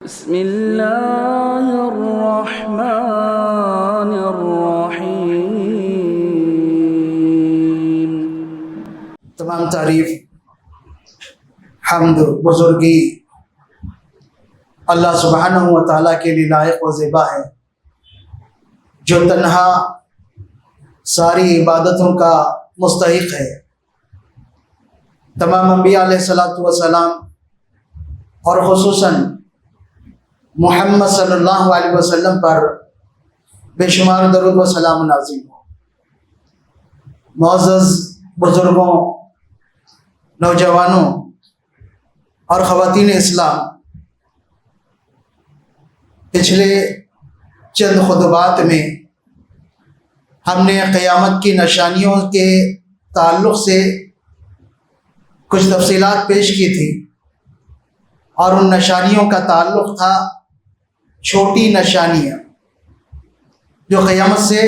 بسم اللہ الرحمن الرحیم۔ تمام تعریف حمد بزرگی اللہ سبحانہ و تعالیٰ کے لیے لائق و زیبا ہے، جو تنہا ساری عبادتوں کا مستحق ہے۔ تمام انبیاء علیہ السلام اور خصوصاً محمد صلی اللہ علیہ وسلم پر بے شمار درود و سلام نازل ہو۔ معزز بزرگوں، نوجوانوں اور خواتین اسلام، پچھلے چند خطبات میں ہم نے قیامت کی نشانیوں کے تعلق سے کچھ تفصیلات پیش کی تھی، اور ان نشانیوں کا تعلق تھا چھوٹی نشانیاں جو قیامت سے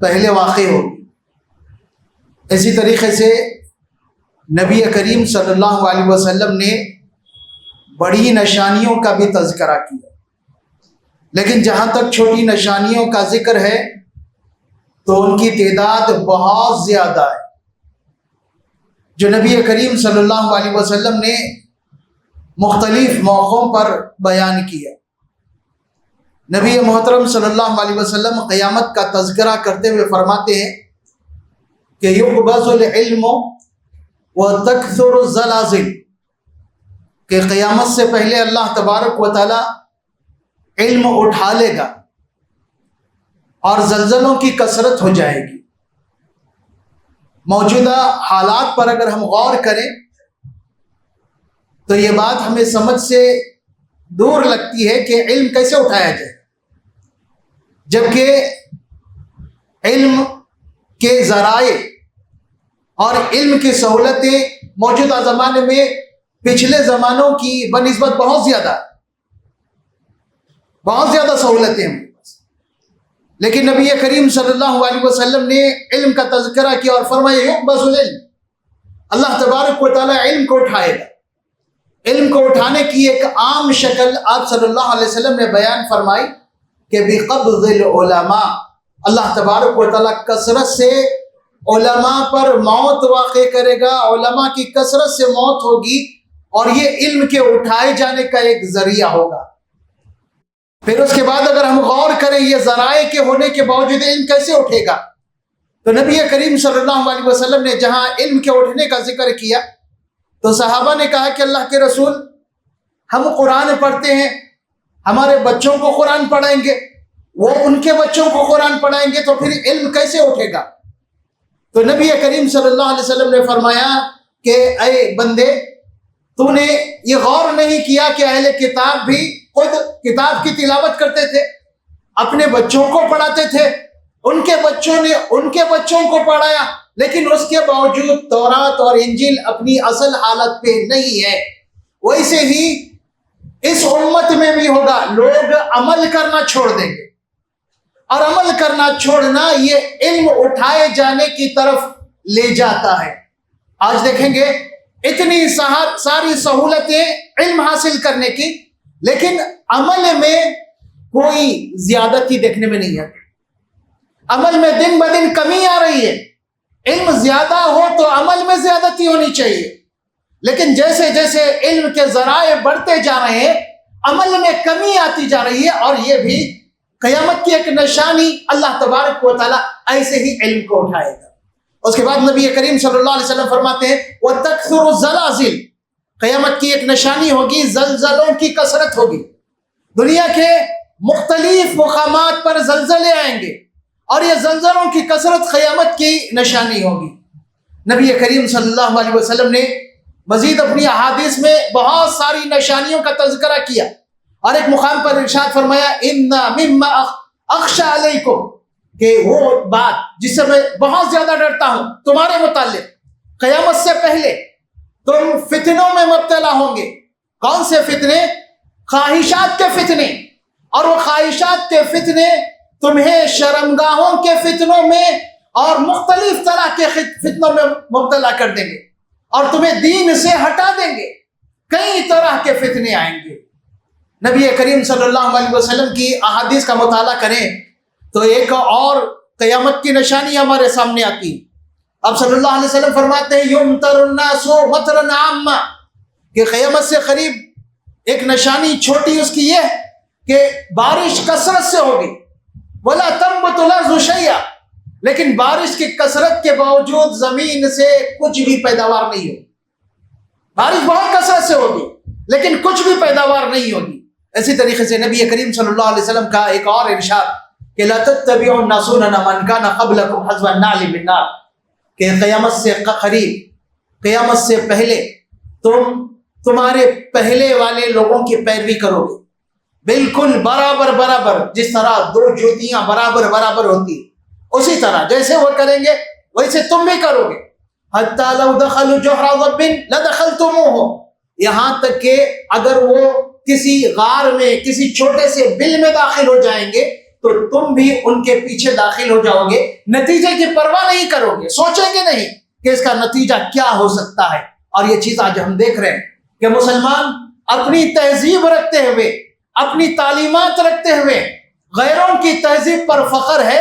پہلے واقع ہوگی۔ اسی طریقے سے نبی کریم صلی اللہ علیہ وسلم نے بڑی نشانیوں کا بھی تذکرہ کیا، لیکن جہاں تک چھوٹی نشانیوں کا ذکر ہے تو ان کی تعداد بہت زیادہ ہے، جو نبی کریم صلی اللہ علیہ وسلم نے مختلف موقعوں پر بیان کیا۔ نبی محترم صلی اللہ علیہ وسلم قیامت کا تذکرہ کرتے ہوئے فرماتے ہیں کہ یقبض العلم وتکثر الزلازل، کہ قیامت سے پہلے اللہ تبارک و تعالی علم اٹھا لے گا اور زلزلوں کی کثرت ہو جائے گی۔ موجودہ حالات پر اگر ہم غور کریں تو یہ بات ہمیں سمجھ سے دور لگتی ہے کہ علم کیسے اٹھایا جائے، جبکہ علم کے ذرائع اور علم کی سہولتیں موجودہ زمانے میں پچھلے زمانوں کی بنسبت بہت زیادہ سہولتیں ہیں، لیکن نبی کریم صلی اللہ علیہ وسلم نے علم کا تذکرہ کیا اور فرمایا یقبض العلم، اللہ تبارک و تعالیٰ علم کو اٹھائے گا۔ علم کو اٹھانے کی ایک عام شکل آپ صلی اللہ علیہ وسلم نے بیان فرمائی کہ بقبض العلماء، اللہ تبارک و تعالیٰ کثرت سے علماء پر موت واقع کرے گا، علماء کی کثرت سے موت ہوگی، اور یہ علم کے اٹھائے جانے کا ایک ذریعہ ہوگا۔ پھر اس کے بعد اگر ہم غور کریں یہ ذرائع کے ہونے کے باوجود علم کیسے اٹھے گا، تو نبی کریم صلی اللہ علیہ وسلم نے جہاں علم کے اٹھنے کا ذکر کیا تو صحابہ نے کہا کہ اللہ کے رسول، ہم قرآن پڑھتے ہیں، ہمارے بچوں کو قرآن پڑھائیں گے، وہ ان کے بچوں کو قرآن پڑھائیں گے، تو پھر علم کیسے اٹھے گا؟ تو نبی کریم صلی اللہ علیہ وسلم نے فرمایا کہ اے بندے، تو نے یہ غور نہیں کیا کہ اہل کتاب بھی خود کتاب کی تلاوت کرتے تھے، اپنے بچوں کو پڑھاتے تھے، ان کے بچوں نے ان کے بچوں کو پڑھایا، لیکن اس کے باوجود تورات اور انجیل اپنی اصل حالت پہ نہیں ہے۔ ویسے ہی اس امت میں بھی ہوگا، لوگ عمل کرنا چھوڑ دیں گے، اور عمل کرنا چھوڑنا یہ علم اٹھائے جانے کی طرف لے جاتا ہے۔ آج دیکھیں گے اتنی ساری سہولتیں علم حاصل کرنے کی، لیکن عمل میں کوئی زیادتی دیکھنے میں نہیں آتی، عمل میں دن بدن کمی آ رہی ہے۔ علم زیادہ ہو تو عمل میں زیادتی ہونی چاہیے، لیکن جیسے جیسے علم کے ذرائع بڑھتے جا رہے ہیں عمل میں کمی آتی جا رہی ہے، اور یہ بھی قیامت کی ایک نشانی، اللہ تبارک و تعالیٰ ایسے ہی علم کو اٹھائے گا۔ اس کے بعد نبی کریم صلی اللہ علیہ وسلم فرماتے ہیں وَتَكْثُرُ الزَّلَازِلُ، قیامت کی ایک نشانی ہوگی، زلزلوں کی کثرت ہوگی، دنیا کے مختلف مقامات پر زلزلے آئیں گے، اور یہ زلزلوں کی کثرت قیامت کی نشانی ہوگی۔ نبی کریم صلی اللہ علیہ وسلم نے مزید اپنی احادیث میں بہت ساری نشانیوں کا تذکرہ کیا، اور ایک مقام پر ارشاد فرمایا اِنَّ مِمَّا أَخْشَىٰ عَلَيْكُمْ، کہ وہ بات جس سے میں بہت زیادہ ڈرتا ہوں تمہارے متعلق، قیامت سے پہلے تم فتنوں میں مبتلا ہوں گے۔ کون سے فتنے؟ خواہشات کے فتنے، اور وہ خواہشات کے فتنے تمہیں شرمگاہوں کے فتنوں میں اور مختلف طرح کے فتنوں میں مبتلا کر دیں گے، اور تمہیں دین سے ہٹا دیں گے۔ کئی طرح کے فتنے آئیں گے، نبی کریم صلی اللہ علیہ وسلم کی احادیث کا مطالعہ کریں تو ایک اور قیامت کی نشانی ہمارے سامنے آتی ہے۔ اب صلی اللہ علیہ وسلم فرماتے ہیں یمطر الناس مطرا عاما، کہ قیامت سے قریب ایک نشانی چھوٹی اس کی یہ کہ بارش کثرت سے ہوگی، ولا تنبت الارض شیئا، لیکن بارش کی کثرت کے باوجود زمین سے کچھ بھی پیداوار نہیں ہوگی۔ بارش بہت کثرت سے ہوگی لیکن کچھ بھی پیداوار نہیں ہوگی۔ اسی طریقے سے نبی کریم صلی اللہ علیہ وسلم کا ایک اور ارشاد کہ لا تتبعوا سنن من كان قبلكم حذو النعل بالنار، کہ قیامت سے قریب، قیامت سے پہلے تم تمہارے پہلے والے لوگوں کی پیروی کرو گے، بالکل برابر برابر، جس طرح دو جوتیاں برابر برابر ہوتی اسی طرح جیسے وہ کریں گے ویسے تم بھی کرو گے۔ حتی لو دخلوا جحر ضب لدخلتموہ، یہاں تک کہ اگر وہ کسی غار میں کسی چھوٹے سے بل میں داخل ہو جائیں گے تو تم بھی ان کے پیچھے داخل ہو جاؤ گے، نتیجے کی پرواہ نہیں کرو گے، سوچیں گے نہیں کہ اس کا نتیجہ کیا ہو سکتا ہے۔ اور یہ چیز آج ہم دیکھ رہے ہیں کہ مسلمان اپنی تہذیب رکھتے ہوئے، اپنی تعلیمات رکھتے ہوئے غیروں کی تہذیب پر فخر ہے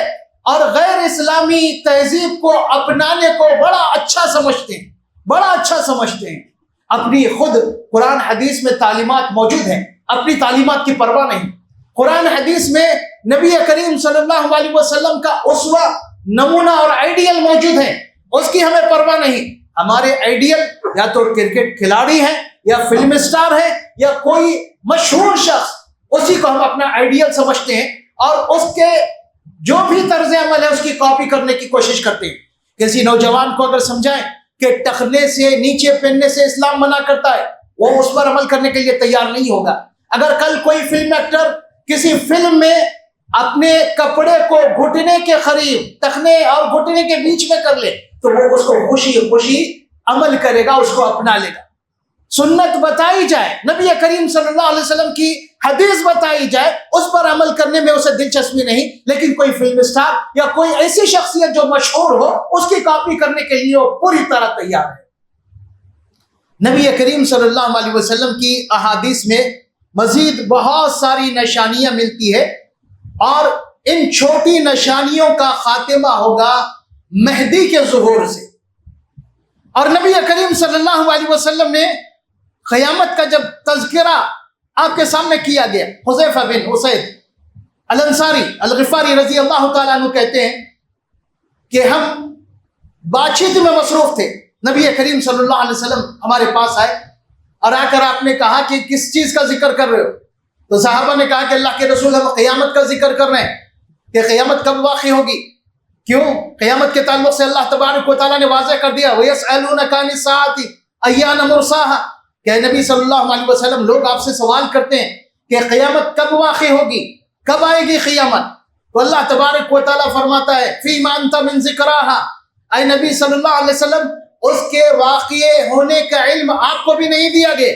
اور غیر اسلامی تہذیب کو اپنانے کو بڑا اچھا سمجھتے ہیں، بڑا اچھا سمجھتے ہیں۔ اپنی خود قرآن حدیث میں تعلیمات موجود ہیں، اپنی تعلیمات کی پرواہ نہیں۔ قرآن حدیث میں نبی کریم صلی اللہ علیہ وسلم کا اسوہ، نمونہ اور آئیڈیل موجود ہے، اس کی ہمیں پرواہ نہیں۔ ہمارے آئیڈیل یا تو کرکٹ کھلاڑی ہیں یا فلم اسٹار ہیں یا کوئی مشہور شخص، اسی کو ہم اپنا آئیڈیل سمجھتے ہیں اور اس کے جو بھی طرز عمل ہے اس کی کاپی کرنے کی کوشش کرتے ہیں۔ کسی نوجوان کو اگر سمجھائیں کہ ٹخنے سے نیچے پہننے سے اسلام منع کرتا ہے، وہ اس پر عمل کرنے کے لیے تیار نہیں ہوگا۔ اگر کل کوئی فلم ایکٹر کسی فلم میں اپنے کپڑے کو گھٹنے کے قریب، ٹخنے اور گھٹنے کے بیچ میں کر لے تو وہ اس کو خوشی خوشی عمل کرے گا، اس کو اپنا لے گا۔ سنت بتائی جائے، نبی کریم صلی اللہ علیہ وسلم کی حدیث بتائی جائے، اس پر عمل کرنے میں اسے دلچسپی نہیں، لیکن کوئی فلم اسٹار یا کوئی ایسی شخصیت جو مشہور ہو اس کی کاپی کرنے کے لیے وہ پوری طرح تیار ہے۔ نبی کریم صلی اللہ علیہ وسلم کی احادیث میں مزید بہت ساری نشانیاں ملتی ہے اور ان چھوٹی نشانیوں کا خاتمہ ہوگا مہدی کے ظہور سے۔ اور نبی کریم صلی اللہ علیہ وسلم نے قیامت کا جب تذکرہ آپ کے سامنے کیا گیا، حذیفہ بن اسید الانصاری الغفاری رضی اللہ تعالیٰ عنہ کہتے ہیں کہ ہم بات چیت میں مصروف تھے، نبی کریم صلی اللہ علیہ وسلم ہمارے پاس آئے اور آ کر آپ نے کہا کہ کس چیز کا ذکر کر رہے ہو؟ تو صحابہ نے کہا کہ اللہ کے رسول ہم قیامت کا ذکر کر رہے ہیں کہ قیامت کب واقع ہوگی۔ کیوں؟ قیامت کے تعلق سے اللہ تبارک و تعالیٰ نے واضح کر دیا وَيَسْأَلُونَكَ عَنِ السَّاعَةِ أَيَّانَ مُرْسَاهَا، کہ نبی صلی اللہ علیہ وسلم لوگ آپ سے سوال کرتے ہیں کہ قیامت کب واقع ہوگی، کب آئے گی قیامت؟ تو اللہ تبارک و تعالیٰ فرماتا ہے فِيمَا أَنْتَ مِنْ ذِكْرَاهَا، اے نبی صلی اللہ علیہ وسلم اس کے واقع ہونے کا علم آپ کو بھی نہیں دیا گیا،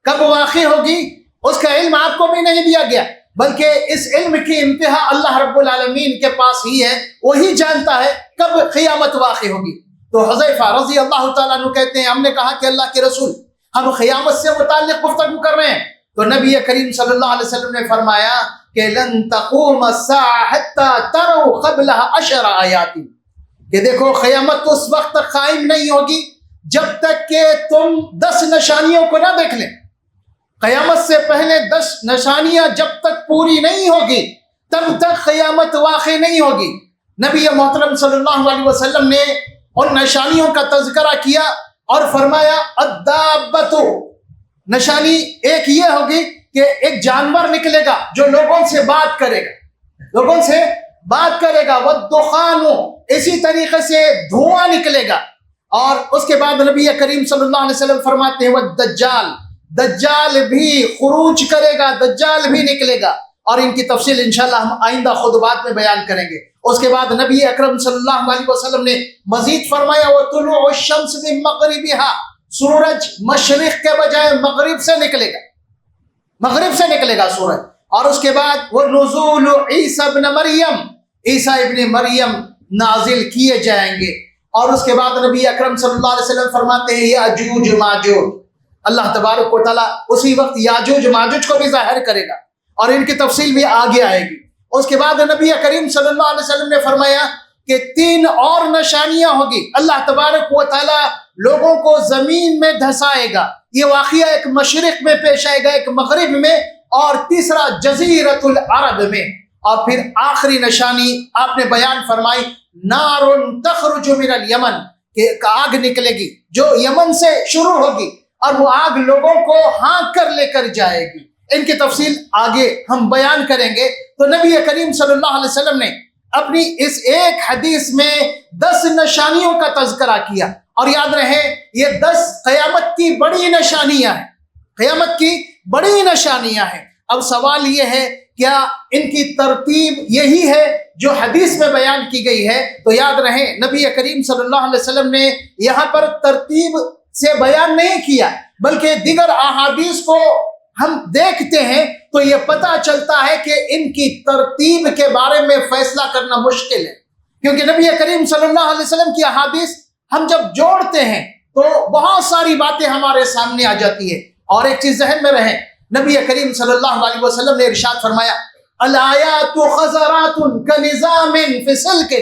کب واقع ہوگی اس کا علم آپ کو بھی نہیں دیا گیا، بلکہ اس علم کی انتہا اللہ رب العالمین کے پاس ہی ہے، وہی جانتا ہے کب قیامت واقع ہوگی۔ تو حذیفہ رضی اللہ تعالیٰ عنہ کہتے ہیں ہم نے کہا کہ اللہ کے رسول ہم قیامت سے متعلق گفتگو کر رہے ہیں، تو نبی کریم صلی اللہ علیہ وسلم نے فرمایا کہ لن تقوم الساعة حتى تروا قبلها 10 آیات، کہ دیکھو قیامت اس وقت تک قائم نہیں ہوگی جب تک کہ تم 10 نشانیوں کو نہ دیکھ لیں۔ قیامت سے پہلے 10 نشانیاں جب تک پوری نہیں ہوگی تب تک قیامت واقع نہیں ہوگی۔ نبی محترم صلی اللہ علیہ وسلم نے ان نشانیوں کا تذکرہ کیا اور فرمایا الدابۃ، نشانی ایک یہ ہوگی کہ ایک جانور نکلے گا جو لوگوں سے بات کرے گا، لوگوں سے بات کرے گا، والدخان، اسی طریقے سے دھواں نکلے گا۔ اور اس کے بعد نبی کریم صلی اللہ علیہ وسلم فرماتے ہیں والدجال، دجال بھی خروج کرے گا، دجال بھی نکلے گا، اور ان کی تفصیل انشاءاللہ ہم آئندہ خطبات میں بیان کریں گے۔ اس کے بعد نبی اکرم صلی اللہ علیہ وسلم نے مزید فرمایا وطلوع الشمس من مغربها، سورج مشرق کے بجائے مغرب سے نکلے گا، مغرب سے نکلے گا سورج۔ اور اس کے بعد ونزول عیسیٰ ابن مریم، عیسیٰ ابن مریم نازل کیے جائیں گے۔ اور اس کے بعد نبی اکرم صلی اللہ علیہ وسلم فرماتے ہیں یاجوج ماجوج، اللہ تبارک و تعالیٰ اسی وقت یاجوج ماجوج کو بھی ظاہر کرے گا اور ان کی تفصیل بھی آگے آئے گی۔ اس کے بعد نبی کریم صلی اللہ علیہ وسلم نے فرمایا کہ 3 اور نشانیاں ہوگی، اللہ تبارک و تعالیٰ لوگوں کو زمین میں دھسائے گا۔ یہ واقعہ ایک مشرق میں پیش آئے گا، ایک مغرب میں، اور تیسرا جزیرۃ العرب میں۔ اور پھر آخری نشانی آپ نے بیان فرمائی، نار تخرج من الیمن، کہ آگ نکلے گی جو یمن سے شروع ہوگی اور وہ آگ لوگوں کو ہانک کر لے کر جائے گی۔ ان کی تفصیل آگے ہم بیان کریں گے۔ تو نبی کریم صلی اللہ علیہ وسلم نے اپنی اس ایک حدیث میں 10 نشانیوں کا تذکرہ کیا، اور یاد رہے یہ 10 قیامت کی بڑی نشانیاں ہیں، قیامت کی بڑی نشانیاں ہیں۔ اب سوال یہ ہے کیا ان کی ترتیب یہی ہے جو حدیث میں بیان کی گئی ہے؟ تو یاد رہے نبی کریم صلی اللہ علیہ وسلم نے یہاں پر ترتیب سے بیان نہیں کیا، بلکہ دیگر احادیث کو ہم دیکھتے ہیں تو یہ پتہ چلتا ہے کہ ان کی ترتیب کے بارے میں فیصلہ کرنا مشکل ہے، کیونکہ نبی کریم صلی اللہ علیہ وسلم کی احادیث ہم جب جوڑتے ہیں تو بہت ساری باتیں ہمارے سامنے آ جاتی ہے۔ اور ایک چیز ذہن میں رہے، نبی کریم صلی اللہ علیہ وسلم نے ارشاد فرمایا الآیات خضرات کنظام فی سلک،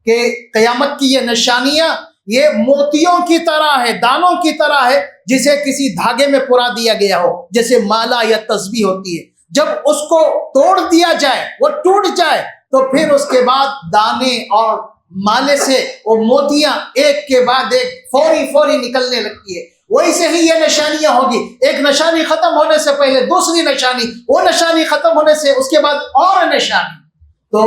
کہ قیامت کی یہ نشانیاں یہ موتیوں کی طرح ہے، دانوں کی طرح ہے جسے کسی دھاگے میں پرا دیا گیا ہو، جیسے مالا یا تسبیح ہوتی ہے، جب اس کو توڑ دیا جائے وہ ٹوٹ جائے تو پھر اس کے بعد دانے اور مالے سے وہ موتیاں ایک کے بعد ایک فوری نکلنے لگتی ہے۔ ویسے ہی یہ نشانیاں ہوگی، ایک نشانی ختم ہونے سے پہلے دوسری نشانی، وہ نشانی ختم ہونے سے اس کے بعد اور نشانی۔ تو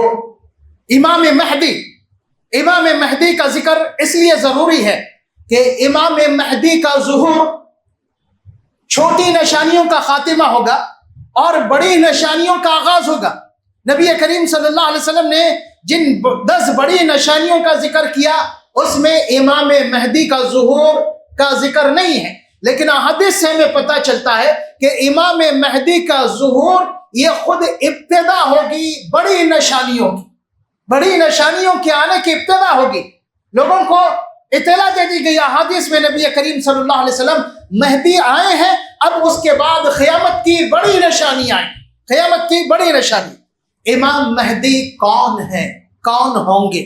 امام مہدی کا ذکر اس لیے ضروری ہے کہ امام مہدی کا ظہور چھوٹی نشانیوں کا خاتمہ ہوگا اور بڑی نشانیوں کا آغاز ہوگا۔ نبی کریم صلی اللہ علیہ وسلم نے جن 10 بڑی نشانیوں کا ذکر کیا اس میں امام مہدی کا ظہور کا ذکر نہیں ہے، لیکن احادیث سے ہمیں پتہ چلتا ہے کہ امام مہدی کا ظہور یہ خود ابتدا ہوگی بڑی نشانیوں کے آنے کی ابتدا ہوگی۔ لوگوں کو اطلاع دے دی گئی احادیث میں، نبی کریم صلی اللہ علیہ وسلم مہدی آئے ہیں، اب اس کے بعد قیامت کی بڑی نشانی آئیں، قیامت کی بڑی نشانی۔ امام مہدی کون ہیں، کون ہوں گے؟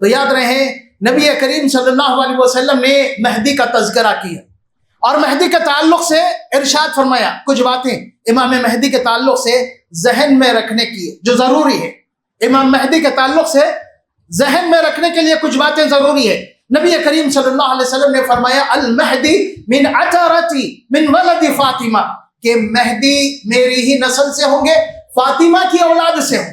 تو یاد رہے نبی کریم صلی اللہ علیہ وسلم نے مہدی کا تذکرہ کیا اور مہدی کے تعلق سے ارشاد فرمایا کچھ باتیں امام مہدی کے تعلق سے ذہن میں رکھنے کی جو ضروری ہے۔ امام مہدی کے تعلق سے ذہن میں رکھنے کے لیے کچھ باتیں ضروری ہے۔ نبی کریم صلی اللہ علیہ وسلم نے فرمایا المہدی من عترتی من ولد فاطمہ، کہ مہدی میری ہی نسل سے ہوں گے، فاطمہ کی اولاد سے ہوں،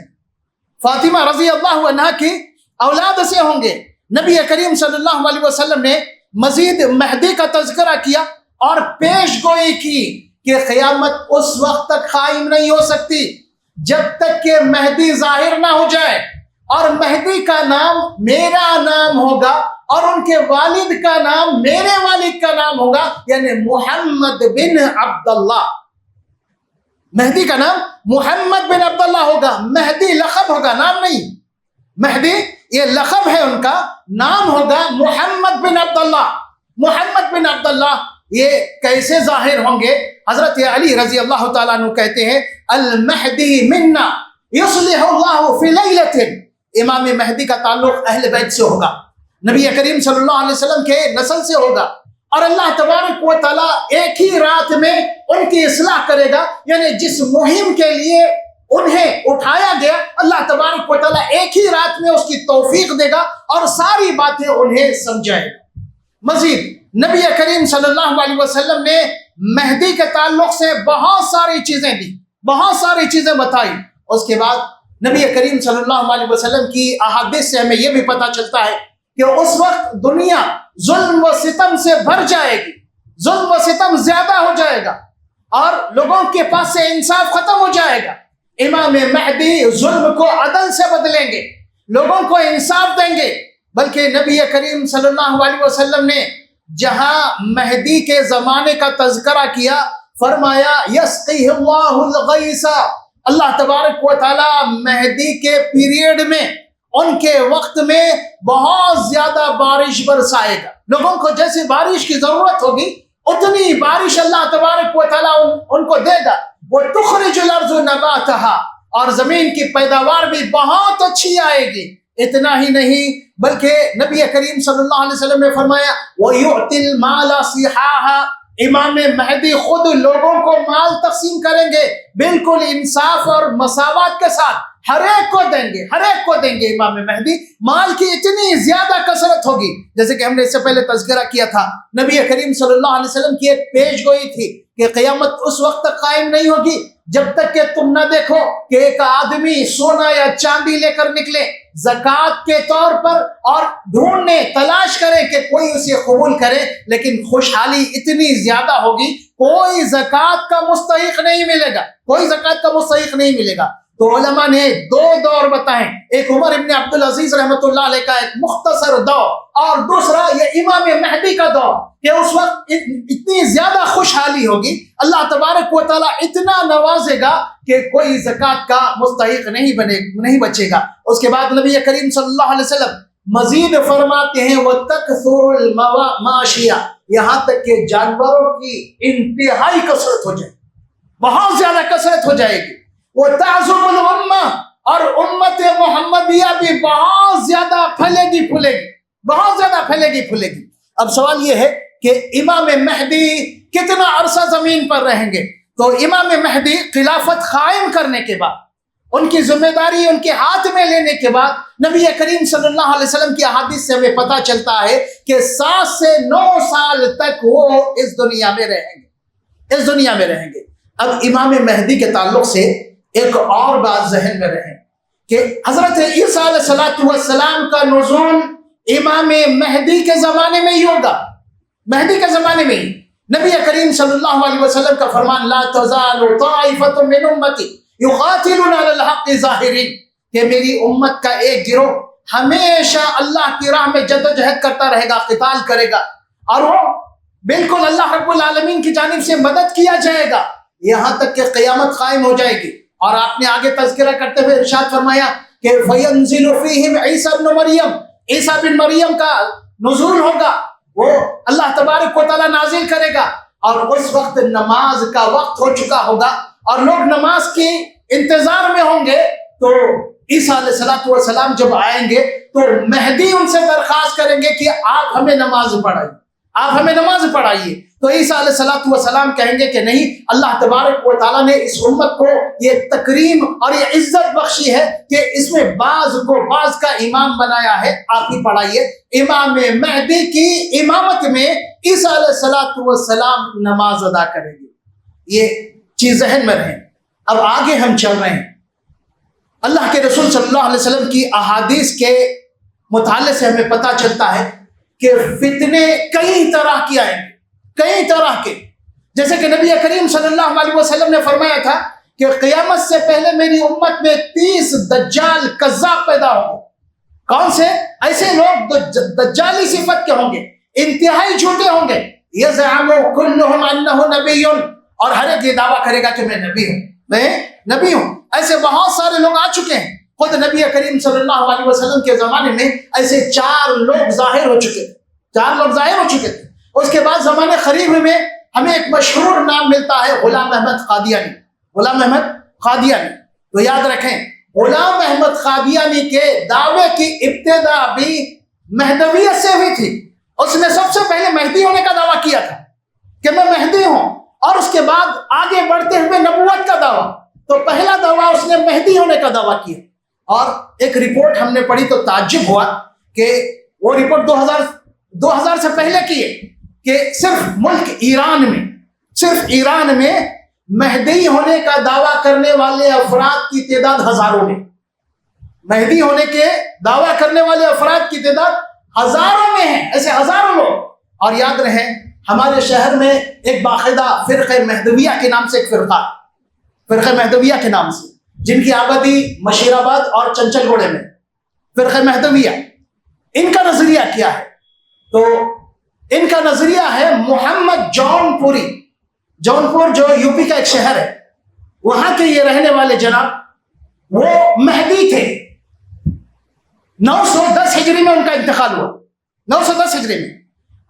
فاطمہ رضی اللہ عنہا کی اولاد سے ہوں گے۔ نبی کریم صلی اللہ علیہ وسلم نے مزید مہدی کا تذکرہ کیا اور پیش گوئی کی کہ قیامت اس وقت تک قائم نہیں ہو سکتی جب تک کہ مہدی ظاہر نہ ہو جائے، اور مہدی کا نام میرا نام ہوگا اور ان کے والد کا نام میرے والد کا نام ہوگا، یعنی محمد بن عبداللہ۔ مہدی کا نام محمد بن عبداللہ ہوگا، مہدی لقب ہوگا، نام نہیں۔ مہدی یہ لقب ہے، ان کا نام ہوگا محمد بن عبداللہ۔ محمد بن عبداللہ یہ کیسے ظاہر ہوں گے؟ حضرت علی رضی اللہ تعالیٰ عنہ کہتے ہیں المہدی منا یصلح اللہ فی لیلۃ، امام مہدی کا تعلق اہل بیت سے ہوگا، نبی کریم صلی اللہ علیہ وسلم کے نسل سے ہوگا، اور اللہ تبارک و تعالیٰ ایک ہی رات میں ان کی اصلاح کرے گا، یعنی جس مہم کے لیے انہیں اٹھایا گیا اللہ تبارک و تعالیٰ ایک ہی رات میں اس کی توفیق دے گا اور ساری باتیں انہیں سمجھائے گا۔ مزید نبی کریم صلی اللہ علیہ وسلم نے مہدی کے تعلق سے بہت ساری چیزیں دی، بہت ساری چیزیں بتائی۔ اس کے بعد نبی کریم صلی اللہ علیہ وسلم کی احادیث سے ہمیں یہ بھی پتہ چلتا ہے کہ اس وقت دنیا ظلم و ستم سے بھر جائے گی، ظلم و ستم زیادہ ہو جائے گا اور لوگوں کے پاس سے انصاف ختم ہو جائے گا۔ امام مہدی ظلم کو عدل سے بدلیں گے، لوگوں کو انصاف دیں گے، بلکہ نبی کریم صلی اللہ علیہ وسلم نے جہاں مہدی کے زمانے کا تذکرہ کیا فرمایا یسقیہ اللہ الغیث، اللہ تبارک و تعالیٰ مہدی کے پیریڈ میں ان کے وقت میں بہت زیادہ بارش برسائے گا، لوگوں کو جیسے بارش کی ضرورت ہوگی اتنی بارش اللہ تبارک و تعالیٰ ان کو دے گا. وہ تخرج الارض نباتها، اور زمین کی پیداوار بھی بہت اچھی آئے گی. اتنا ہی نہیں بلکہ نبی کریم صلی اللہ علیہ وسلم نے فرمایا وَيُعْتِ الْمَالَ صِحَاحًا، امام مہدی خود لوگوں کو مال تقسیم کریں گے بالکل انصاف اور مساوات کے ساتھ. ہر ایک کو دیں گے، ہر ایک کو دیں گے. امام مہدی مال کی اتنی زیادہ کثرت ہوگی، جیسے کہ ہم نے اس سے پہلے تذکرہ کیا تھا. نبی کریم صلی اللہ علیہ وسلم کی ایک پیش گوئی تھی کہ قیامت اس وقت تک قائم نہیں ہوگی جب تک کہ تم نہ دیکھو کہ ایک آدمی سونا یا چاندی لے کر نکلے زکوٰۃ کے طور پر اور ڈھونڈنے تلاش کرے کہ کوئی اسے قبول کرے. لیکن خوشحالی اتنی زیادہ ہوگی کوئی زکوٰۃ کا مستحق نہیں ملے گا، کوئی زکوٰۃ کا مستحق نہیں ملے گا. تو علماء نے دو دور بتائیں، ایک عمر ابن عبدالعزیز رحمۃ اللہ علیہ کا ایک مختصر دور، اور دوسرا یہ امام مہدی کا دور کہ اس وقت اتنی زیادہ خوشحالی ہوگی، اللہ تبارک و تعالیٰ اتنا نوازے گا کہ کوئی زکوٰۃ کا مستحق نہیں بچے گا. اس کے بعد نبی کریم صلی اللہ علیہ وسلم مزید فرماتے ہیں وَتَكْثُرُ الْمَوَاشِيَ، یہاں تک کہ جانوروں کی انتہائی کثرت ہو جائے، بہت زیادہ کثرت ہو جائے گی. وَتَعْظُمُ الْأُمَّةُ، اور امت محمدیہ بھی بہت زیادہ پھیلے گی پھولے گی، بہت زیادہ پھیلے گی پھولے گی. اب سوال یہ ہے کہ امام مہدی کتنا عرصہ زمین پر رہیں گے؟ تو امام مہدی خلافت قائم کرنے کے بعد، ان کی ذمہ داری ان کے ہاتھ میں لینے کے بعد، نبی کریم صلی اللہ علیہ وسلم کی احادیث سے ہمیں پتہ چلتا ہے کہ 7 سے 9 سال تک وہ اس دنیا میں رہیں گے، اس دنیا میں رہیں گے. اب امام مہدی کے تعلق سے ایک اور بات ذہن میں رہے کہ حضرت عیسیٰ علیہ السلام کا نزول امام مہدی کے زمانے میں ہی ہوگا، مہدی کے زمانے میں ہی. نبی کریم صلی اللہ علیہ وسلم کا فرمان لا تزال طائفة من امتی یقاتلون علی الحق ظاہرین، کہ میری امت کا ایک گروہ ہمیشہ اللہ کی راہ میں جدوجہد کرتا رہے گا، قتال کرے گا، اور وہ بالکل اللہ رب العالمین کی جانب سے مدد کیا جائے گا یہاں تک کہ قیامت قائم ہو جائے گی. اور آپ نے آگے تذکرہ کرتے ہوئے ارشاد فرمایا کہ فَيَنزِلُ فِيهِمْ عِيسَى ابْنُ مریم، عیسیٰ بن مریم کا نزول ہوگا، وہ اللہ تبارک و تعالیٰ نازل کرے گا. اور اس وقت نماز کا وقت ہو چکا ہوگا اور لوگ نماز کے انتظار میں ہوں گے. تو عیسیٰ علیہ السلام جب آئیں گے تو مہدی ان سے درخواست کریں گے کہ آپ ہمیں نماز پڑھائیے، آپ ہمیں نماز پڑھائیے. تو عیسیٰ علیہ السلام کہیں گے کہ نہیں، اللہ تبارک و تعالیٰ نے اس امت کو یہ تکریم اور یہ عزت بخشی ہے کہ اس میں بعض کا امام بنایا ہے، آپ ہی پڑھائیے. امام مہدی کی امامت میں عیسیٰ علیہ السلام نماز ادا کریں گے. یہ چیز ذہن میں رہے. اب آگے ہم چل رہے ہیں. اللہ کے رسول صلی اللہ علیہ وسلم کی احادیث کے مطالعے سے ہمیں پتہ چلتا ہے کہ فتنے کئی طرح کی آئیں گے، کئی طرح کے. جیسے کہ نبی کریم صلی اللہ علیہ وسلم نے فرمایا تھا کہ قیامت سے پہلے میری امت میں 30 دجال کذاب پیدا ہوں گے. کون سے؟ ایسے لوگ دجالی صفت کے ہوں گے، انتہائی جھوٹے ہوں گے. یزعم کلہم انہ نبی، اور ہر ایک یہ دعویٰ کرے گا کہ میں نبی ہوں، میں نبی ہوں. ایسے بہت سارے لوگ آ چکے ہیں. خود نبی کریم صلی اللہ علیہ وسلم کے زمانے میں ایسے 4 لوگ ظاہر ہو چکے تھے، 4 لوگ ظاہر ہو چکے تھے. اس کے بعد زمانے قریب میں ہمیں ایک مشہور نام ملتا ہے غلام احمد قادیانی. غلام احمد قادیانی، تو یاد رکھیں غلام احمد قادیانی کے دعوے کی ابتدا بھی مہدویت سے ہوئی تھی. اس نے سب سے پہلے مہدی ہونے کا دعویٰ کیا تھا کہ میں مہدی ہوں، اور اس کے بعد آگے بڑھتے ہوئے نبوت کا دعویٰ. تو پہلا دعویٰ اس نے مہدی ہونے کا دعویٰ کیا. اور ایک رپورٹ ہم نے پڑھی تو تعجب ہوا کہ وہ رپورٹ 2000 سے پہلے کی ہے کہ صرف ملک ایران میں مہدی ہونے کا دعویٰ کرنے والے افراد کی تعداد ہزاروں میں، مہدی ہونے کے دعویٰ کرنے والے افراد کی تعداد ہزاروں میں ہے، ایسے ہزاروں لوگ. اور یاد رہے ہمارے شہر میں ایک باقاعدہ فرقہ مہدویہ کے نام سے ایک فرقہ مہدویہ کے نام سے، جن کی آبادی مشیر آباد اور چنچل گوڑے میں. فرقہ مہدویہ، ان کا نظریہ کیا ہے؟ تو ان کا نظریہ ہے محمد جونپور جو یو پی کا ایک شہر ہے، وہاں کے یہ رہنے والے جناب وہ مہدی تھے. 910 ہجری میں ان کا انتقال ہوا، 910 ہجری میں.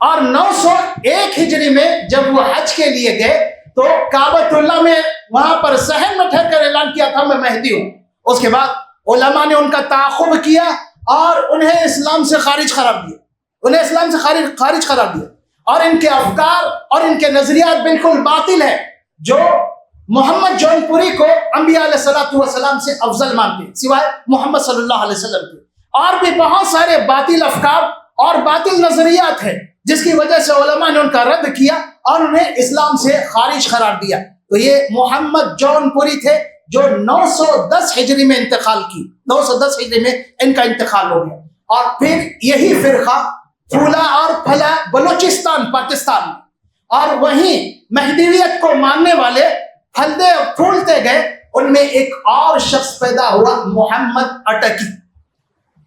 اور 901 ہجری میں جب وہ حج کے لیے گئے تو کعبۃ اللہ میں وہاں پر صحن میں ٹھہر کر اعلان کیا تھا میں مہدی ہوں. اس کے بعد علماء نے ان کا تعاقب کیا اور انہیں اسلام سے خارج قرار دیا، انہیں اسلام سے خارج قرار دیا، اور ان کے افکار اور ان کے نظریات بالکل باطل ہیں. جو محمد جون پوری کو انبیاء علیہ الصلوۃ والسلام سے افضل مانتے ہیں سوائے محمد صلی اللہ علیہ وسلم کے، اور بھی بہت سارے باطل افکار اور باطل نظریات ہیں جس کی وجہ سے علماء نے ان کا رد کیا اور انہیں اسلام سے خارج قرار دیا. تو یہ محمد جون پوری تھے جو 910 ہجری میں انتقال کی، 910 ہجری میں ان کا انتقال ہو گیا. اور پھر یہی فرقہ پھولا اور پھلا بلوچستان پاکستان میں، اور وہیں مہدیویت کو ماننے والے پھلتے پھولتے گئے. ان میں ایک اور شخص پیدا ہوا، محمد اٹکی.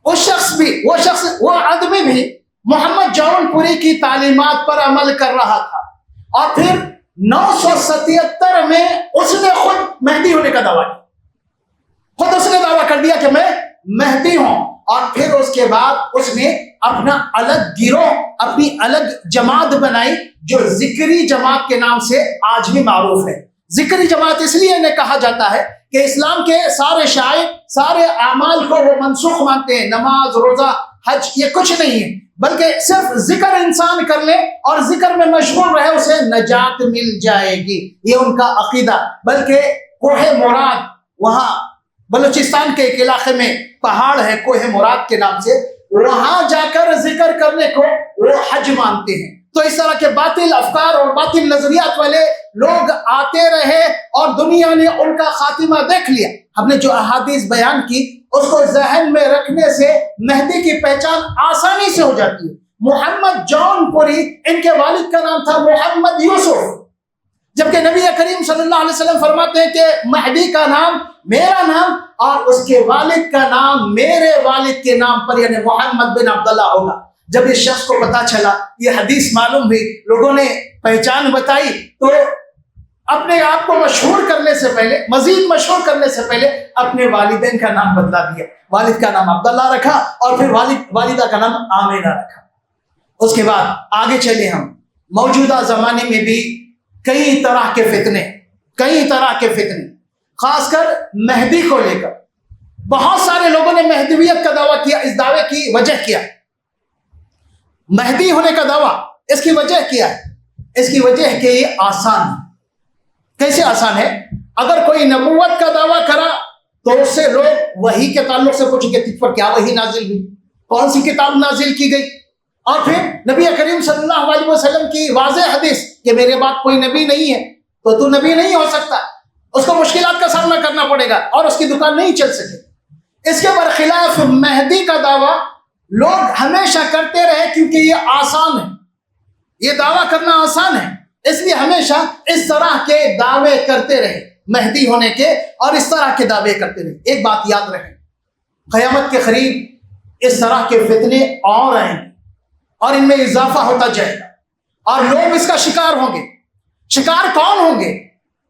وہ آدمی بھی محمد جون پوری کی تعلیمات پر عمل کر رہا تھا، اور پھر 977 میں اس نے خود مہدی ہونے کا دعویٰ کیا، خود اس نے دعویٰ کر دیا کہ میں مہدی ہوں. اور پھر اس کے بعد اس نے اپنا الگ گروہ، اپنی الگ جماعت بنائی جو ذکری جماعت کے نام سے آج بھی معروف ہے. ذکری جماعت اس لیے انہیں کہا جاتا ہے کہ اسلام کے سارے شعائر، سارے اعمال کو وہ منسوخ مانتے ہیں. نماز، روزہ، حج یہ کچھ نہیں ہے، بلکہ صرف ذکر انسان کر لے اور ذکر میں مشغول رہے اسے نجات مل جائے گی، یہ ان کا عقیدہ. بلکہ کوہ مراد، وہاں بلوچستان کے ایک علاقے میں پہاڑ ہے کوہ مراد کے نام سے، وہاں جا کر ذکر کرنے کو وہ حج مانتے ہیں. تو اس طرح کے باطل افکار اور باطل نظریات والے لوگ آتے رہے اور دنیا نے ان کا خاتمہ دیکھ لیا. ہم نے جو احادیث بیان کی اس کو ذہن میں رکھنے سے مہدی کی پہچان آسانی سے ہو جاتی ہے. محمد جون پوری، ان کے والد کا نام تھا محمد یوسف، جبکہ نبی کریم صلی اللہ علیہ وسلم فرماتے ہیں کہ مہدی کا نام میرا نام اور اس کے والد کا نام میرے والد کے نام پر یعنی محمد بن عبداللہ ہوگا. جب اس شخص کو پتا چلا، یہ حدیث معلوم ہوئی، لوگوں نے پہچان بتائی، تو اپنے آپ کو مشہور کرنے سے پہلے، مزید مشہور کرنے سے پہلے اپنے والدین کا نام بدلا دیا. والد کا نام عبداللہ رکھا اور پھر والدہ کا نام آمینہ رکھا. اس کے بعد آگے چلے ہم. موجودہ زمانے میں بھی کئی طرح کے فتنے خاص کر مہدی کو لے کر بہت سارے لوگوں نے مہدویت کا دعویٰ کیا. اس دعوے کی وجہ کیا؟ مہدی ہونے کا دعویٰ، اس کی وجہ کیا ہے؟ اس کی وجہ ہے کہ یہ آسان ہے. کیسے آسان ہے؟ اگر کوئی نبوت کا دعویٰ کرا تو اس سے لوگ وحی کے تعلق سے پوچھیں گے تجھ پر کیا وحی نازل ہوئی، کون سی کتاب نازل کی گئی، اور پھر نبی کریم صلی اللہ علیہ وسلم کی واضح حدیث کہ میرے بعد کوئی نبی نہیں ہے تو نبی نہیں ہو سکتا. اس کو مشکلات کا سامنا کرنا پڑے گا اور اس کی دکان نہیں چل سکے. اس کے برخلاف مہدی کا دعویٰ لوگ ہمیشہ کرتے رہے کیونکہ یہ آسان ہے، یہ دعویٰ کرنا آسان ہے، اس لیے ہمیشہ اس طرح کے دعوے کرتے رہے، مہدی ہونے کے اور اس طرح کے دعوے کرتے رہے. ایک بات یاد رکھیں، قیامت کے قریب اس طرح کے فتنے اور آئیں گے اور ان میں اضافہ ہوتا جائے گا اور لوگ اس کا شکار ہوں گے. شکار کون ہوں گے؟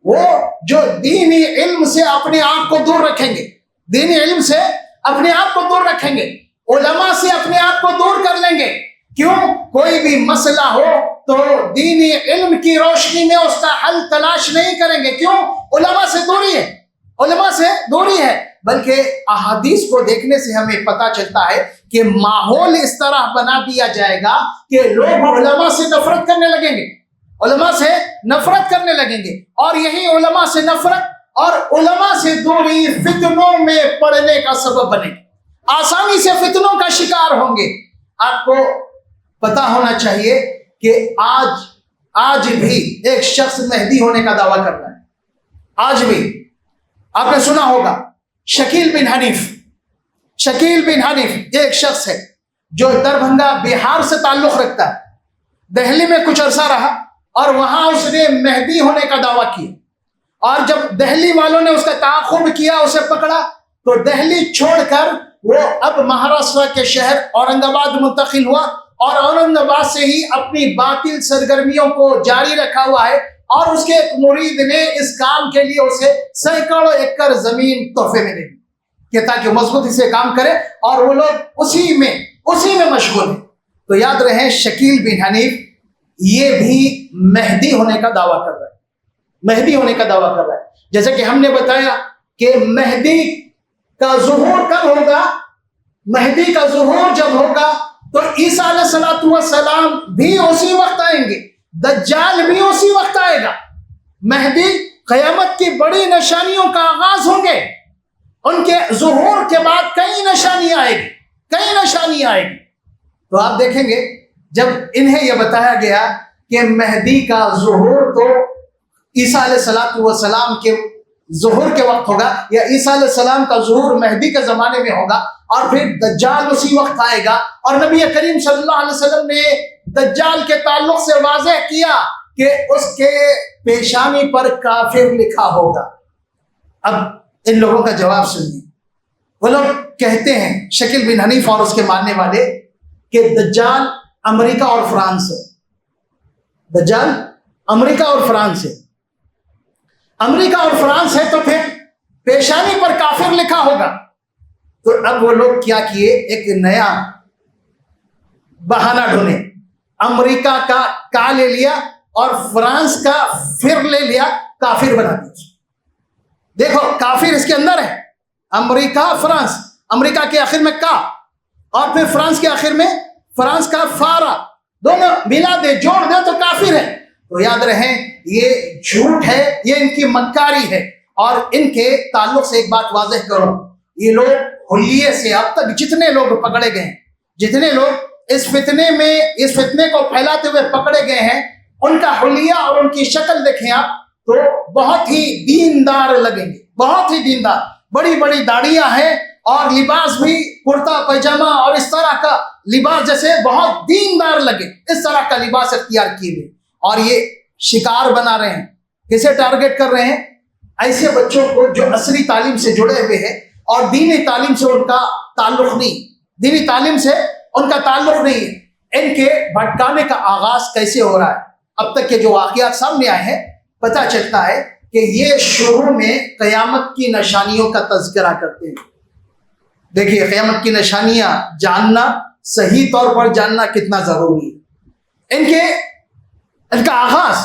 وہ جو دینی علم سے اپنے آپ کو دور رکھیں گے، دینی علم سے اپنے آپ کو دور رکھیں گے، علماء سے اپنے آپ کو دور کر لیں گے. کیوں؟ کوئی بھی مسئلہ ہو تو دینی علم کی روشنی میں اس کا حل تلاش نہیں کریں گے. کیوں؟ علماء سے دوری ہے. بلکہ احادیث کو دیکھنے سے ہمیں پتہ چلتا ہے کہ ماحول اس طرح بنا دیا جائے گا کہ لوگ علماء سے نفرت کرنے لگیں گے، اور یہی علماء سے نفرت اور علماء سے دوری فتنوں میں پڑنے کا سبب بنے گی، آسانی سے فتنوں کا شکار ہوں گے. آپ کو پتا ہونا چاہیے کہ آج بھی ایک شخص مہدی ہونے کا دعویٰ کر رہا ہے. آج بھی آپ نے سنا ہوگا شکیل بن حنیف یہ ایک شخص ہے جو دربھنگا بہار سے تعلق رکھتا ہے. دہلی میں کچھ عرصہ رہا اور وہاں اس نے مہدی ہونے کا دعویٰ کیا، اور جب دہلی والوں نے اس کا تعاقب کیا، اسے پکڑا، تو دہلی چھوڑ کر وہ اب مہاراشٹر کے شہر اورنگ آباد منتقل ہوا اور اورنگ آباد سے ہی اپنی باطل سرگرمیوں کو جاری رکھا ہوا ہے. اور اس کے ایک مرید نے اس کام کے لیے اسے سینکڑوں ایکڑ زمین تحفے میں دے دی کہ تاکہ مضبوطی سے کام کرے، اور وہ لوگ اسی میں مشغول ہیں. تو یاد رہے شکیل بن حنیف یہ بھی مہدی ہونے کا دعویٰ کر رہا ہے، مہدی ہونے کا دعویٰ کر رہا ہے۔ جیسے کہ ہم نے بتایا کہ مہدی کا ظہور کب ہوگا؟ مہدی کا ظہور جب ہوگا تو عیسیٰ علیہ السلام بھی اسی وقت آئیں گے، دجال بھی اسی وقت آئے گا۔ مہدی قیامت کی بڑی نشانیوں کا آغاز ہوں گے، ان کے ظہور کے بعد کئی نشانی آئے گی، کئی نشانی آئے گی۔ تو آپ دیکھیں گے جب انہیں یہ بتایا گیا کہ مہدی کا ظہور تو عیسیٰ علیہ السلام کے ظہور کے وقت ہوگا، یا عیسیٰ علیہ السلام کا ظہور مہدی کے زمانے میں ہوگا، اور پھر دجال اسی وقت آئے گا، اور نبی کریم صلی اللہ علیہ وسلم نے دجال کے تعلق سے واضح کیا کہ اس کے پیشانی پر کافر لکھا ہوگا۔ اب ان لوگوں کا جواب سنیے۔ وہ لوگ کہتے ہیں، شکیل بن حنیف اور اس کے ماننے والے، کہ دجال امریکہ اور فرانس ہے، دجال امریکہ اور فرانس ہے، امریکہ اور فرانس ہے تو پھر پیشانی پر کافر لکھا ہوگا۔ تو اب وہ لوگ کیا کیے، ایک نیا بہانہ ڈھونڈے، امریکہ کا کا لے لیا اور فرانس کا پھر لے لیا، کافر بنا دیا۔ دیکھو کافر اس کے اندر ہے، امریکہ فرانس، امریکہ کے آخر میں کا اور پھر فرانس کے آخر میں فرانس کا فارا، دونوں ملا دے جوڑ دے تو کافر ہے۔ تو یاد رہیں یہ جھوٹ ہے، یہ ان کی مکاری ہے۔ اور ان کے تعلق سے ایک بات واضح کروں، یہ لوگ حلیے سے اب تک جتنے لوگ پکڑے گئے ہیں، جتنے لوگ اس فتنے کو پھیلاتے ہوئے پکڑے گئے ہیں، ان کا حلیہ اور ان کی شکل دیکھیں آپ تو بہت ہی دیندار لگیں گے، بہت ہی دیندار، بڑی بڑی داڑیاں ہیں، اور لباس بھی کرتا پیجامہ اور اس طرح کا لباس جیسے بہت دیندار لگے، اس طرح کا لباس اختیار کیے ہوئے، اور یہ شکار بنا رہے ہیں۔ کسے ٹارگٹ کر رہے ہیں؟ ایسے بچوں کو جو عصری تعلیم سے جڑے ہوئے ہیں اور دینی تعلیم سے ان کا تعلق نہیں، دینی تعلیم سے ان کا تعلق نہیں ہے۔ ان کے بھٹکانے کا آغاز کیسے ہو رہا ہے؟ اب تک کے جو واقعات سامنے آئے ہیں پتہ چلتا ہے کہ یہ شروع میں قیامت کی نشانیوں کا تذکرہ کرتے ہیں۔ دیکھیے قیامت کی نشانیاں جاننا، صحیح طور پر جاننا کتنا ضروری ہے۔ ان کا آغاز،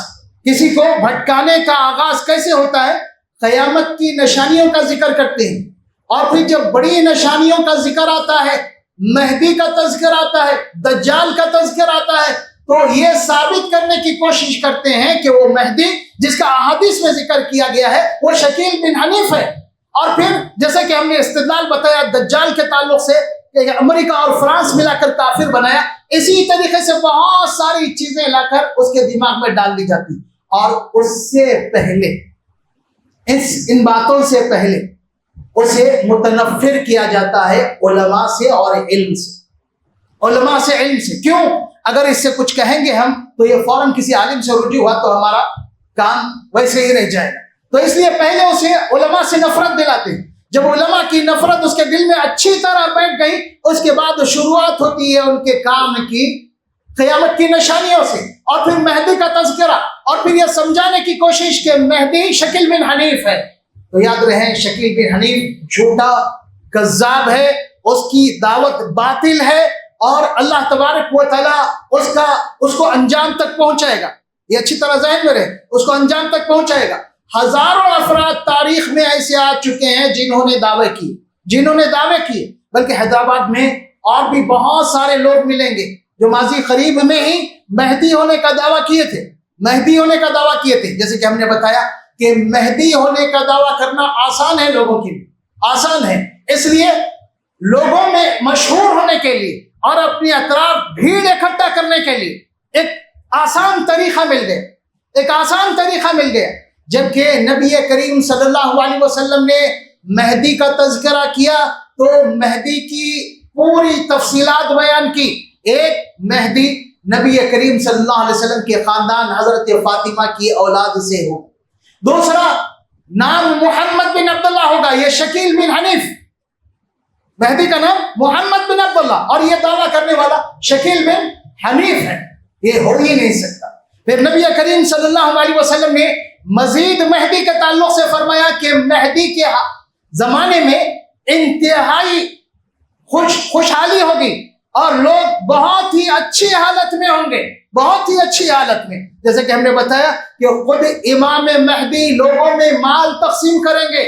کسی کو بھٹکانے کا آغاز کیسے ہوتا ہے؟ قیامت کی نشانیوں کا ذکر کرتے ہیں، اور پھر جب بڑی نشانیوں کا ذکر آتا ہے، مہدی کا تذکر آتا ہے، دجال کا تذکر آتا ہے، تو یہ ثابت کرنے کی کوشش کرتے ہیں کہ وہ مہدی جس کا احادیث میں ذکر کیا گیا ہے وہ شکیل بن حنیف ہے۔ اور پھر جیسے کہ ہم نے استدلال بتایا دجال کے تعلق سے کہ امریکہ اور فرانس ملا کر کافر بنایا، اسی طریقے سے بہت ساری چیزیں لا کر اس کے دماغ میں ڈال دی جاتی، اور اس سے پہلے ان باتوں سے پہلے اسے متنفر کیا جاتا ہے علماء سے اور علم سے، علماء سے علم سے۔ کیوں؟ اگر اس سے کچھ کہیں گے ہم تو یہ فوراً کسی عالم سے رجوع ہوا تو ہمارا کام ویسے ہی رہ جائے گا، تو اس لیے پہلے اسے علماء سے نفرت دلاتے ہیں۔ جب علماء کی نفرت اس کے دل میں اچھی طرح بیٹھ گئی، اس کے بعد شروعات ہوتی ہے ان کے کام کی قیامت کی نشانیوں سے، اور پھر مہدی کا تذکرہ، اور پھر یہ سمجھانے کی کوشش کہ مہدی شکیل بن حنیف ہے۔ تو یاد رہیں شکیل بن حنیف جھوٹا کذاب ہے، اس کی دعوت باطل ہے، اور اللہ تبارک و تعالیٰ اس کو انجام تک پہنچائے گا۔ یہ اچھی طرح ذہن میں رہے، اس کو انجام تک پہنچائے گا۔ ہزاروں افراد تاریخ میں ایسے آ چکے ہیں جنہوں نے دعوے کیے، بلکہ حیدرآباد میں اور بھی بہت سارے لوگ ملیں گے جو ماضی قریب میں ہی مہدی ہونے کا دعویٰ کیے تھے، جیسے کہ ہم نے بتایا کہ مہدی ہونے کا دعویٰ کرنا آسان ہے، لوگوں کے لیے آسان ہے، اس لیے لوگوں میں مشہور ہونے کے لیے اور اپنی اطراف بھیڑ اکٹھا کرنے کے لیے ایک آسان طریقہ مل گیا، جبکہ نبی کریم صلی اللہ علیہ وسلم نے مہدی کا تذکرہ کیا تو مہدی کی پوری تفصیلات بیان کی۔ ایک مہدی نبی کریم صلی اللہ علیہ وسلم کے خاندان حضرت فاطمہ کی اولاد سے ہو، دوسرا نام محمد بن عبداللہ ہوگا، یہ شکیل بن حنیف، مہدی کا نام محمد بن عبداللہ، اور یہ دعویٰ کرنے والا شکیل بن حنیف ہے، یہ ہو ہی نہیں سکتا۔ پھر نبی کریم صلی اللہ علیہ وسلم نے مزید مہدی کے تعلق سے فرمایا کہ مہدی کے زمانے میں انتہائی خوشحالی ہوگی اور لوگ بہت ہی اچھی حالت میں ہوں گے، بہت ہی اچھی حالت میں. جیسے کہ ہم نے بتایا کہ خود امام مہدی لوگوں میں مال تقسیم کریں گے،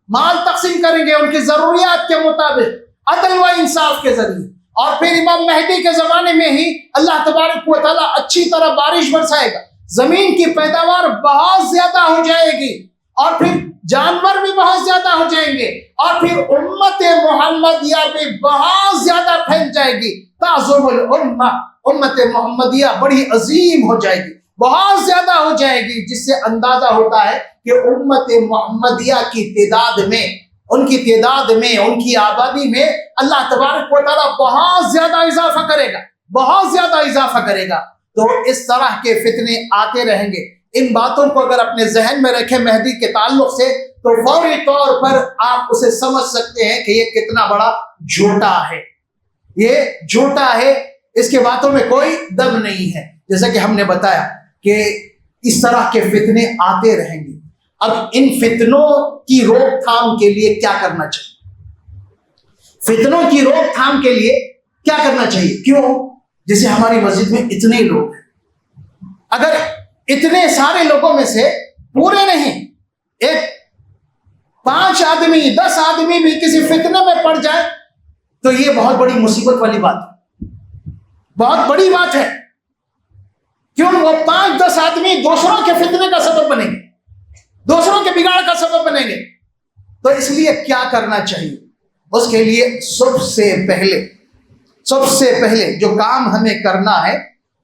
مال تقسیم کریں گے ان کی ضروریات کے مطابق عدل و انصاف کے ذریعے. اور پھر امام مہدی کے زمانے میں ہی اللہ تبارک و تعالیٰ اچھی طرح بارش برسائے گا، زمین کی پیداوار بہت زیادہ ہو جائے گی، اور پھر جانور بھی بہت زیادہ ہو جائیں گے، اور پھر امت محمدیہ بھی بہت زیادہ پھیل جائے گی. تعظم الامہ، امت محمدیہ بڑی عظیم ہو جائے گی، بہت زیادہ ہو جائے گی، جس سے اندازہ ہوتا ہے کہ امت محمدیہ کی تعداد میں، ان کی تعداد میں، ان کی آبادی میں اللہ تبارک و تعالیٰ بہت زیادہ اضافہ کرے گا، بہت زیادہ اضافہ کرے گا. تو اس طرح کے فتنے آتے رہیں گے. ان باتوں کو اگر اپنے ذہن میں رکھیں مہدی کے تعلق سے تو فوری طور پر آپ اسے سمجھ سکتے ہیں کہ یہ کتنا بڑا جھوٹا ہے، یہ جھوٹا ہے، اس کے باتوں میں کوئی دم نہیں ہے. جیسا کہ ہم نے بتایا کہ اس طرح کے فتنے آتے رہیں گے. اب ان فتنوں کی روک تھام کے لیے کیا کرنا چاہیے؟ فتنوں کی روک تھام کے لیے کیا کرنا چاہیے؟ کیوں؟ جیسے ہماری مسجد میں اتنے لوگ ہیں، اگر اتنے سارے لوگوں میں سے پورے نہیں، ایک 5 آدمی 10 آدمی بھی کسی فتنے میں پڑ جائے تو یہ بہت بڑی مصیبت والی بات ہے، بہت بڑی بات ہے. کیوں؟ وہ 5-10 آدمی دوسروں کے فتنے کا سبب بنیں گے، دوسروں کے بگاڑ کا سبب بنیں گے. تو اس لیے کیا کرنا چاہیے؟ اس کے لیے سب سے پہلے جو کام ہمیں کرنا ہے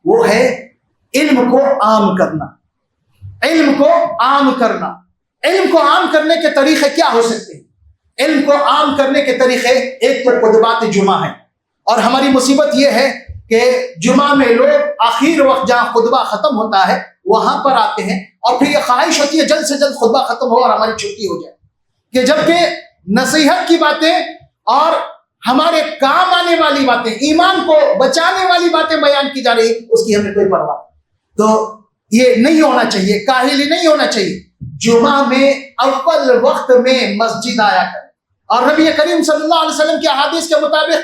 وہ ہے علم کو عام کرنا. علم کو عام کرنا. علم کو عام کرنے کے طریقے کیا ہو سکتے ہیں؟ علم کو عام کرنے کے طریقے ایک تو خطبات جمعہ ہے، اور ہماری مصیبت یہ ہے کہ جمعہ میں لوگ آخر وقت جہاں خطبہ ختم ہوتا ہے وہاں پر آتے ہیں، اور پھر یہ خواہش ہوتی ہے جلد سے جلد خطبہ ختم ہو اور ہماری چھٹی ہو جائے، کہ جبکہ نصیحت کی باتیں اور ہمارے کام آنے والی باتیں، ایمان کو بچانے والی باتیں بیان کی جا رہی ہے، اس کی ہمیں کوئی پرواہ نہیں. تو یہ نہیں ہونا چاہیے، کاہلی نہیں ہونا چاہیے. جمعہ میں اول وقت میں مسجد آیا کریں، اور نبی کریم صلی اللہ علیہ وسلم کی احادیث کے مطابق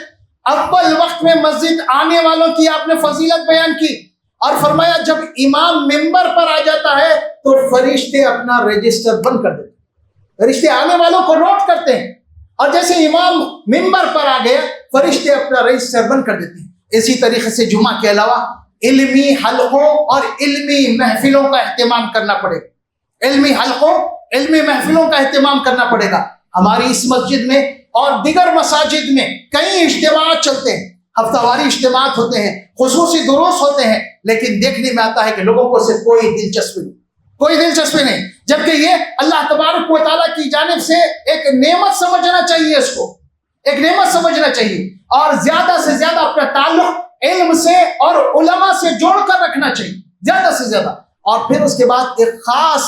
اول وقت میں مسجد آنے والوں کی آپ نے فضیلت بیان کی، اور فرمایا جب امام ممبر پر آ جاتا ہے تو فرشتے اپنا رجسٹر بند کر دیتے ہیں، فرشتے آنے والوں کو نوٹ کرتے ہیں، اور جیسے امام ممبر پر آ گیا فرشتے اپنا رجسٹر بند کر دیتے ہیں. اسی طریقے سے جمعہ کے علاوہ علمی حلقوں اور علمی محفلوں کا اہتمام کرنا پڑے گا، علمی حلقوں، علمی محفلوں کا اہتمام کرنا پڑے گا. ہماری اس مسجد میں اور دیگر مساجد میں کئی اجتماعات چلتے ہیں، ہفتہ واری اجتماعات ہوتے ہیں، خصوصی دروس ہوتے ہیں، لیکن دیکھنے میں آتا ہے کہ لوگوں کو صرف کوئی دلچسپی نہیں، جبکہ یہ اللہ تبارک و تعالیٰ کی جانب سے ایک نعمت سمجھنا چاہیے، اس کو ایک نعمت سمجھنا چاہیے، اور زیادہ سے زیادہ اپنا تعلق علم سے اور علماء سے جوڑ کر رکھنا چاہیے، زیادہ سے زیادہ. اور پھر اس کے بعد ایک خاص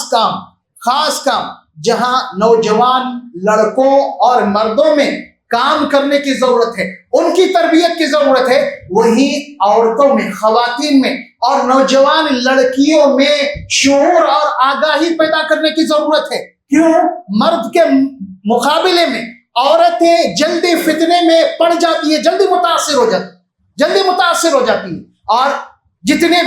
کام جہاں نوجوان لڑکوں اور مردوں میں کام کرنے کی ضرورت ہے، ان کی تربیت کی ضرورت ہے، وہی عورتوں میں، خواتین میں اور نوجوان لڑکیوں میں شعور اور آگاہی پیدا کرنے کی ضرورت ہے. کیوں؟ مرد کے مقابلے میں عورتیں جلدی فتنے میں پڑ جاتی ہیں، جلدی متاثر ہو جاتی ہیں، اور جتنے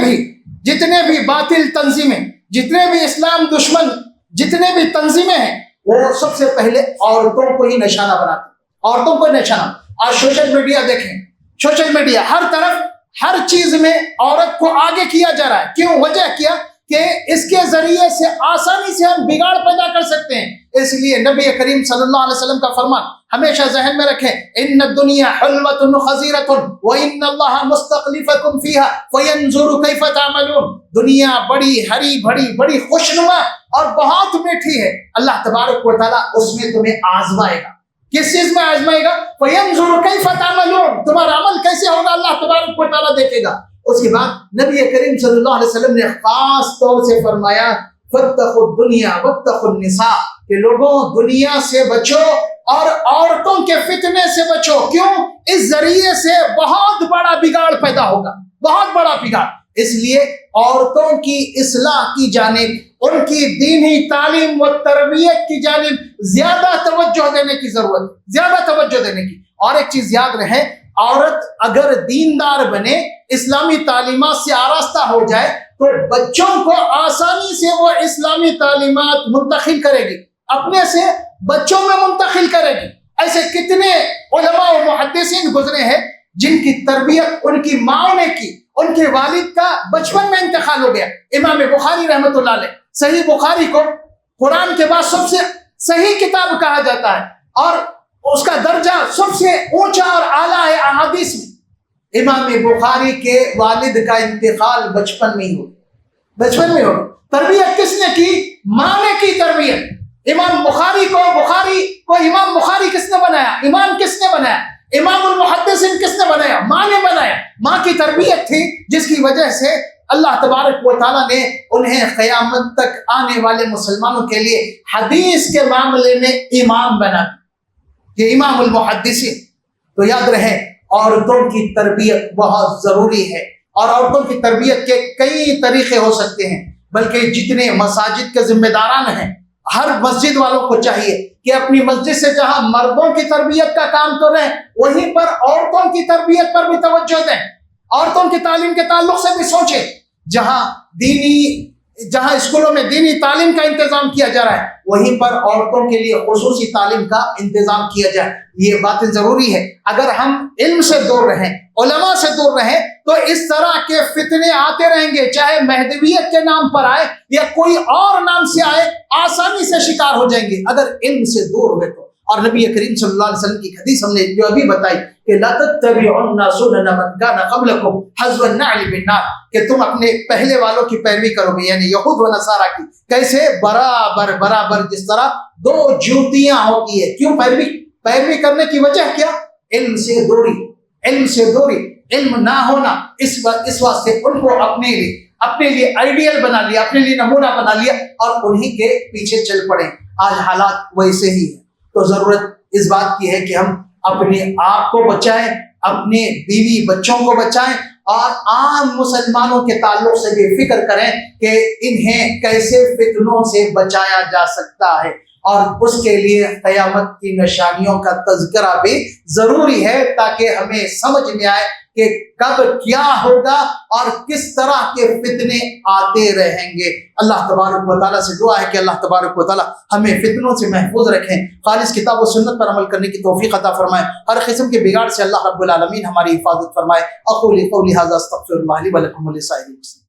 بھی باطل تنظیمیں، جتنے بھی اسلام دشمن جتنے بھی تنظیمیں ہیں، وہ سب سے پہلے عورتوں کو ہی نشانہ بناتے ہیں، عورتوں کو نشانہ. اور سوشل میڈیا دیکھیں، سوشل میڈیا ہر طرف ہر چیز میں عورت کو آگے کیا جا رہا ہے. کیوں؟ وجہ کیا کہ اس کے ذریعے سے آسانی سے ہم بگاڑ پیدا کر سکتے ہیں. اس لیے نبی کریم صلی اللہ علیہ وسلم کا فرمان ہمیشہ ذہن میں رکھیں، ان الدنیا حلوۃ خضیرۃ وان اللہ مستخلفکم فیہا فینظر کیف تعملون. دنیا بڑی ہری بھری، بڑی خوشنما اور بہت میٹھی ہے، اللہ تبارک و تعالیٰ اس میں تمہیں آزمائے گا. کس چیز میں آزمائے گا؟ فینظر کیف تعملون، تمہارا عمل کیسے ہوگا اللہ تبارک و تعالیٰ دیکھے گا. اس کے بعد نبی کریم صلی اللہ علیہ وسلم نے خاص طور سے فرمایا فاتقوا الدنیا واتقوا النساء، کہ لوگوں دنیا سے بچو اور عورتوں کے فتنے سے بچو. کیوں؟ اس ذریعے سے بہت بڑا بگاڑ پیدا ہوگا، بہت بڑا بگاڑ. اس لیے عورتوں کی اصلاح کی جانب، ان کی دینی تعلیم و تربیت کی جانب زیادہ توجہ دینے کی ضرورت ہے، زیادہ توجہ دینے کی. اور ایک چیز یاد رہے عورت اگر دیندار بنے، اسلامی تعلیمات سے آراستہ ہو جائے تو بچوں کو آسانی سے وہ اسلامی تعلیمات منتقل کرے گی، اپنے سے بچوں میں منتقل کرے گی۔ ایسے کتنے علماء و محدثین گزرے ہیں جن کی تربیت ان کی ماں نے کی، ان کے والد کا بچپن میں انتقال ہو گیا۔ امام بخاری رحمۃ اللہ علیہ، صحیح بخاری کو قرآن کے بعد سب سے صحیح کتاب کہا جاتا ہے اور اس کا درجہ سب سے اونچا اور اعلیٰ ہے احادیث میں۔ امام بخاری کے والد کا انتقال بچپن میں ہی ہو، بچپن میں ہو۔ تربیت کس نے کی؟ ماں نے کی تربیت۔ امام بخاری کو امام بخاری کس نے بنایا؟ امام کس نے بنایا؟ امام المحدثین کس نے بنایا؟ ماں نے بنایا۔ ماں کی تربیت تھی جس کی وجہ سے اللہ تبارک و تعالیٰ نے انہیں قیامت تک آنے والے مسلمانوں کے لیے حدیث کے معاملے میں امام بنا، یہ امام المحدثین۔ تو یاد رہے عورتوں کی تربیت بہت ضروری ہے، اور عورتوں کی تربیت کے کئی طریقے ہو سکتے ہیں، بلکہ جتنے مساجد کے ذمہ داران ہیں ہر مسجد والوں کو چاہیے کہ اپنی مسجد سے جہاں مردوں کی تربیت کا کام کر رہے ہیں وہیں پر عورتوں کی تربیت پر بھی توجہ دیں، عورتوں کی تعلیم کے تعلق سے بھی سوچیں۔ جہاں اسکولوں میں دینی تعلیم کا انتظام کیا جا رہا ہے وہیں پر عورتوں کے لیے خصوصی تعلیم کا انتظام کیا جائے، یہ باتیں ضروری ہے۔ اگر ہم علم سے دور رہیں، علماء سے دور رہیں، تو اس طرح کے فتنے آتے رہیں گے، چاہے مہدویت کے نام پر آئے یا کوئی اور نام سے آئے، آسانی سے شکار ہو جائیں گے اگر علم سے دور ہوئے تو۔ اور نبی کریم صلی اللہ علیہ وسلم کی حدیث ہم نے جو ابھی بتائی کہ لا تتبعن سنن من کان قبلکم حذو النعل بالنار، کہ تم اپنے پہلے والوں کی پیروی کرو گے، یعنی یہود و نصارہ کی۔ کیسے؟ برابر جس طرح دو جوتیاں ہوتی ہے۔ کیوں پیروی کرنے کی وجہ کیا؟ علم سے دوری، علم سے دوری، علم نہ ہونا۔ اس واسطے ان کو اپنے لیے آئیڈیل بنا لیا، اپنے لیے نمونہ بنا لیا اور انہی کے پیچھے چل پڑے۔ آج حالات ویسے ہی ہیں، تو ضرورت اس بات کی ہے کہ ہم اپنے آپ کو بچائیں، اپنے بیوی بچوں کو بچائیں، اور عام مسلمانوں کے تعلق سے بھی فکر کریں کہ انہیں کیسے فتنوں سے بچایا جا سکتا ہے، اور اس کے لیے قیامت کی نشانیوں کا تذکرہ بھی ضروری ہے تاکہ ہمیں سمجھ میں آئے کہ کب کیا ہوگا اور کس طرح کے فتنے آتے رہیں گے۔ اللہ تبارک و تعالیٰ سے دعا ہے کہ اللہ تبارک و تعالیٰ ہمیں فتنوں سے محفوظ رکھیں، خالص کتاب و سنت پر عمل کرنے کی توفیق عطا فرمائے، ہر قسم کے بگاڑ سے اللہ رب العالمین ہماری حفاظت فرمائے۔ اقول قولی ھذا استغفر اللہ لی ولکم ولسائر المسلمین۔